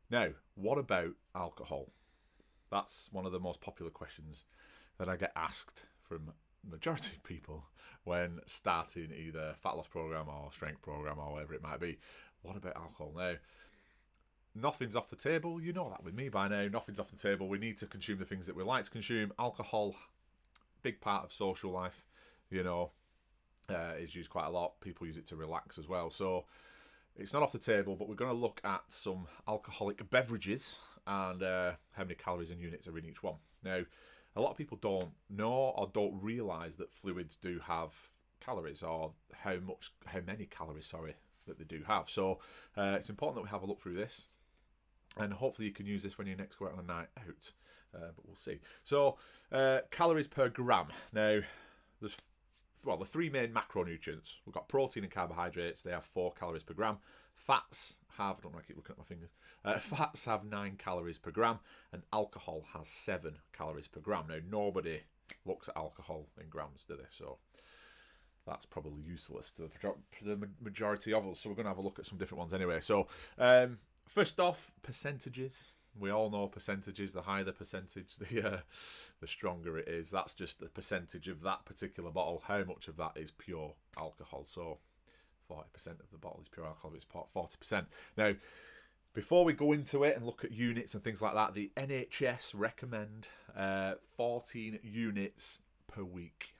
Now, what about alcohol? That's one of the most popular questions that I get asked from the majority of people when starting either fat loss program or strength program or whatever it might be. What about alcohol? Now, nothing's off the table. You know that with me by now. Nothing's off the table. We need to consume the things that we like to consume. Alcohol, big part of social life, you know, is used quite a lot. People use it to relax as well. So it's not off the table, but we're going to look at some alcoholic beverages and how many calories and units are in each one. Now, a lot of people don't know or don't realise that fluids do have calories, or how many calories, sorry, that they do have. So it's important that we have a look through this, and hopefully you can use this when you next go out on a night out, but we'll see. So calories per gram. Now, there's the three main macronutrients. We've got protein and carbohydrates. They have 4 calories per gram. Fats have, I don't know, I keep looking at my fingers. Fats have 9 calories per gram, and alcohol has 7 calories per gram. Now, nobody looks at alcohol in grams, do they? So that's probably useless to the majority of us. So we're going to have a look at some different ones anyway. So first off, percentages. We all know percentages. The higher the percentage, the stronger it is. That's just the percentage of that particular bottle. How much of that is pure alcohol? So 40% of the bottle is pure alcohol. It's 40%. Now, before we go into it and look at units and things like that, the NHS recommend 14 units per week.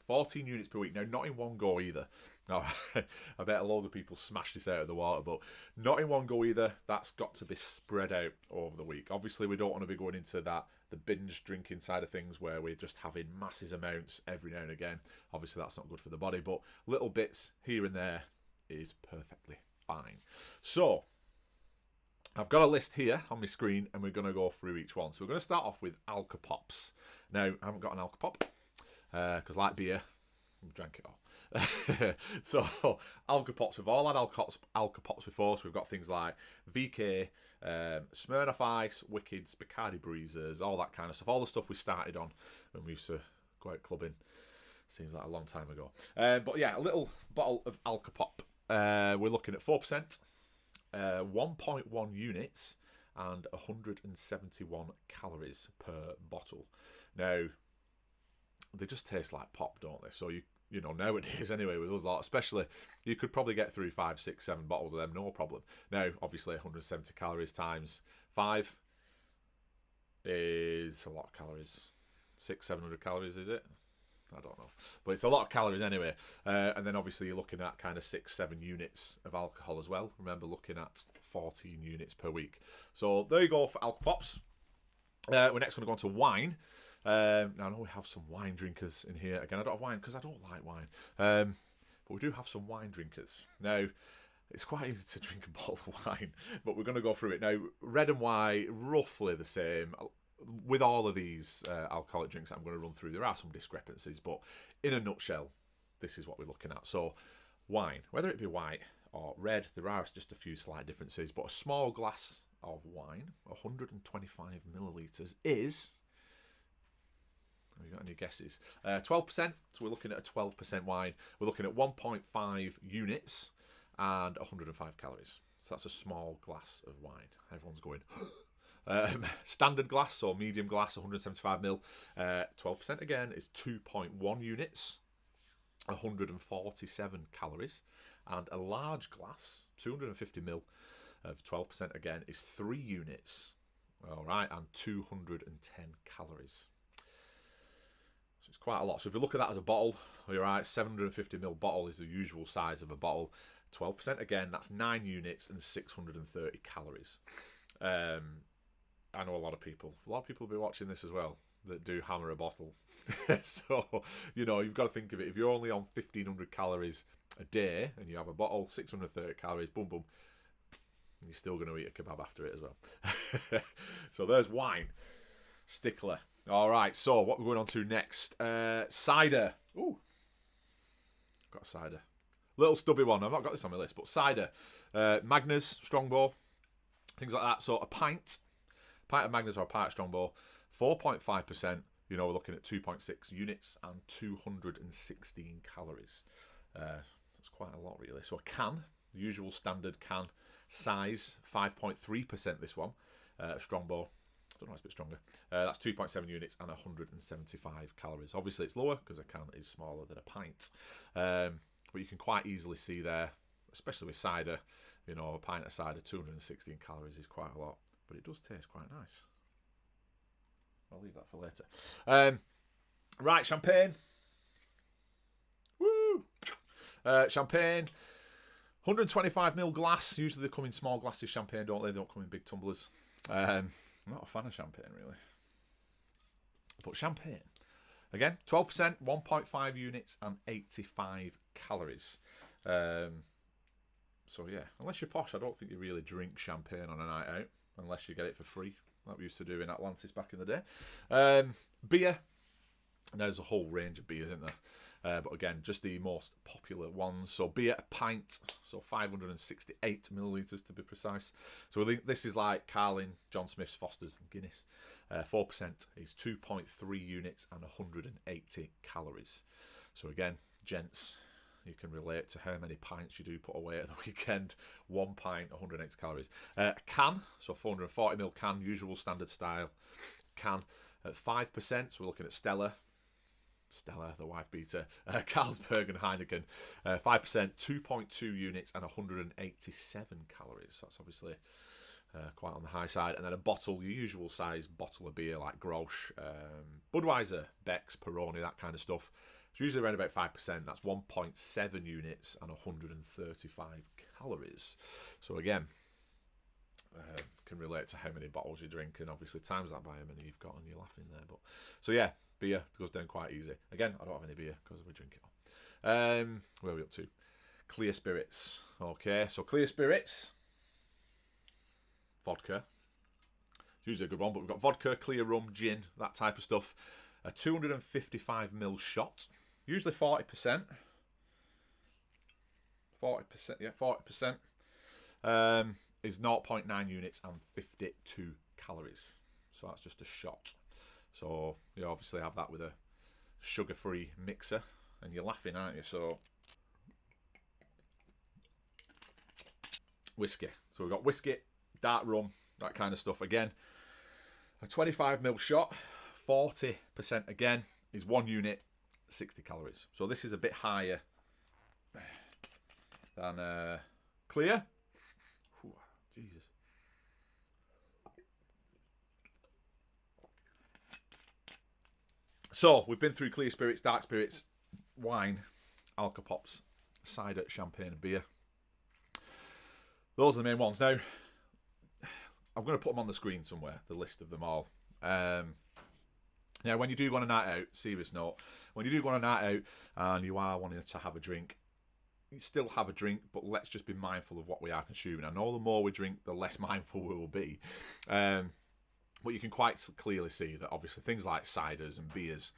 14 units per week. Now, not in one go either. No, I bet a load of people smash this out of the water, but not in one go either. That's got to be spread out over the week. Obviously, we don't want to be going into the binge drinking side of things where we're just having massive amounts every now and again. Obviously, that's not good for the body, but little bits here and there is perfectly fine. So, I've got a list here on my screen, and we're going to go through each one. So, we're going to start off with Alka-Pops. Now, I haven't got an Alka-Pop, because like beer, we drank it all. So Alka-Pops, we've all had Alka-Pops before, so we've got things like VK, Smirnoff Ice, Wickeds, Bacardi Breezers, all that kind of stuff, all the stuff we started on when we used to go out clubbing. Seems like a long time ago. But yeah, a little bottle of Alka-Pop. We're looking at 4%, 1.1 units, and 171 calories per bottle. Now, they just taste like pop, don't they? So you know, nowadays anyway, with us lot, especially, you could probably get through 5, 6, 7 bottles of them, no problem. Now, obviously, 170 calories times 5 is a lot of calories. 700 calories, is it? I don't know, but it's a lot of calories anyway. And then obviously you're looking at kind of 6, 7 units of alcohol as well. Remember, looking at 14 units per week. So there you go for Alka-Pops. We're next going to go on to wine. Now, I know we have some wine drinkers in here. Again, I don't have wine because I don't like wine. But we do have some wine drinkers. Now, it's quite easy to drink a bottle of wine, but we're going to go through it. Now, red and white, roughly the same. With all of these alcoholic drinks that I'm going to run through, there are some discrepancies, but in a nutshell, this is what we're looking at. So, wine, whether it be white or red, there are just a few slight differences, but a small glass of wine, 125 millilitres, is... Have you got any guesses? 12%, so we're looking at a 12% wine. We're looking at 1.5 units and 105 calories. So that's a small glass of wine. Everyone's going... standard glass or medium glass, 175 ml. 12% again is 2.1 units, 147 calories. And a large glass, 250 ml of 12% again, is 3 units. All right, and 210 calories. So it's quite a lot. So if you look at that as a bottle, you're right, 750 ml bottle is the usual size of a bottle. 12% again, that's 9 units and 630 calories. I know a lot of people will be watching this as well that do hammer a bottle. So, you know, you've got to think of it. If you're only on 1,500 calories a day and you have a bottle, 630 calories, boom, boom, you're still going to eat a kebab after it as well. So there's wine. Stickler. All right, so what we're going on to next. Cider. Ooh, got a cider. Little stubby one. I've not got this on my list, but cider. Magners, Strongbow, things like that. So a pint of Magners or a pint of Strongbow, 4.5%. You know, we're looking at 2.6 units and 216 calories. That's quite a lot, really. So a can, the usual standard can, Size 5.3% this one. Strongbow, I don't know, it's a bit stronger. That's 2.7 units and 175 calories. Obviously it's lower because a can is smaller than a pint. But you can quite easily see there, especially with cider, you know, a pint of cider, 216 calories is quite a lot. But it does taste quite nice. I'll leave that for later. Right, champagne. Woo! Champagne. 125ml glass. Usually they come in small glasses, champagne, don't they? They don't come in big tumblers. I'm not a fan of champagne, really. But champagne. Again, 12%, 1.5 units and 85 calories. So, yeah, unless you're posh, I don't think you really drink champagne on a night out. Unless you get it for free, like we used to do in Atlantis back in the day. Beer. And there's a whole range of beers, isn't there? But again, just the most popular ones. So beer, a pint, so 568 millilitres to be precise. So this is like Carling, John Smith's, Foster's and Guinness. 4% is 2.3 units and 180 calories. So again, gents, you can relate to how many pints you do put away at the weekend. 1 pint, 180 calories. Can, so 440ml can, usual standard style can at 5%. So we're looking at Stella, the wife beater, Carlsberg and Heineken. 5%, 2.2 units and 187 calories. So that's obviously quite on the high side. And then a bottle, your usual size bottle of beer like Grolsch, Budweiser, Beck's, Peroni, that kind of stuff. It's usually around about 5%. That's 1.7 units and 135 calories. So again, can relate to how many bottles you drink, and obviously times that by how many you've got, and you're laughing there. But so yeah, beer goes down quite easy. Again, I don't have any beer because we drink it all. Where are we up to? Clear spirits. Okay, so clear spirits. Vodka. Usually a good one, but we've got vodka, clear rum, gin, that type of stuff. A 255ml shot, usually 40%. 40%, yeah, 40%. Is 0.9 units and 52 calories. So that's just a shot. So you obviously have that with a sugar-free mixer, and you're laughing, aren't you? So whiskey. So we've got whiskey, dark rum, that kind of stuff. Again, a 25ml shot. 40% again is 1 unit, 60 calories. So this is a bit higher than clear. Ooh, Jesus. So we've been through clear spirits, dark spirits, wine, alcopops, cider, champagne and beer. Those are the main ones. Now, I'm going to put them on the screen somewhere, the list of them all. Now, when you do want a night out, serious note, when you do want a night out and you are wanting to have a drink, you still have a drink, but let's just be mindful of what we are consuming. I know the more we drink, the less mindful we will be. But you can quite clearly see that obviously things like ciders and beers,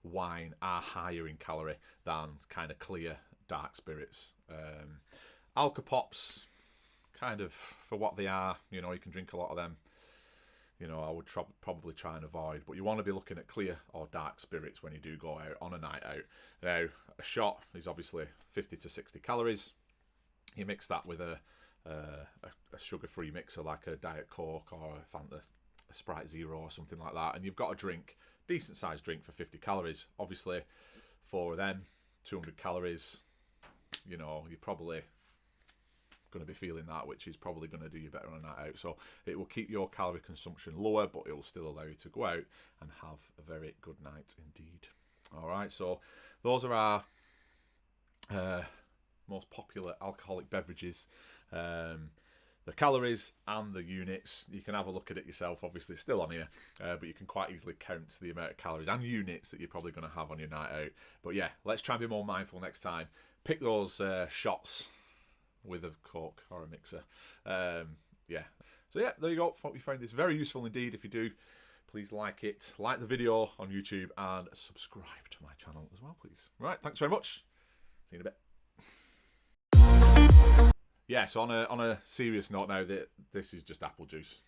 wine are higher in calorie than kind of clear, dark spirits. Alcopops, kind of for what they are, you know, you can drink a lot of them. You know, I would probably try and avoid. But you want to be looking at clear or dark spirits when you do go out on a night out. Now, a shot is obviously 50 to 60 calories. You mix that with a sugar-free mixer like a Diet Coke or a Fanta, a Sprite Zero or something like that. And you've got a drink, decent-sized drink for 50 calories. Obviously, 4 of them, 200 calories. You know, you're probably going to be feeling that, which is probably going to do you better on a night out. So it will keep your calorie consumption lower, but it will still allow you to go out and have a very good night indeed. All right, so those are our most popular alcoholic beverages. The calories and the units, you can have a look at it yourself. Obviously it's still on here, but you can quite easily count the amount of calories and units that you're probably going to have on your night out. But yeah, let's try and be more mindful next time. Pick those shots with a Coke or a mixer. Yeah. So yeah, there you go. Hope you found this very useful indeed. If you do, please like it, like the video on YouTube, and subscribe to my channel as well, please. Right, thanks very much. See you in a bit. Yeah, so on a serious note now, this is just apple juice.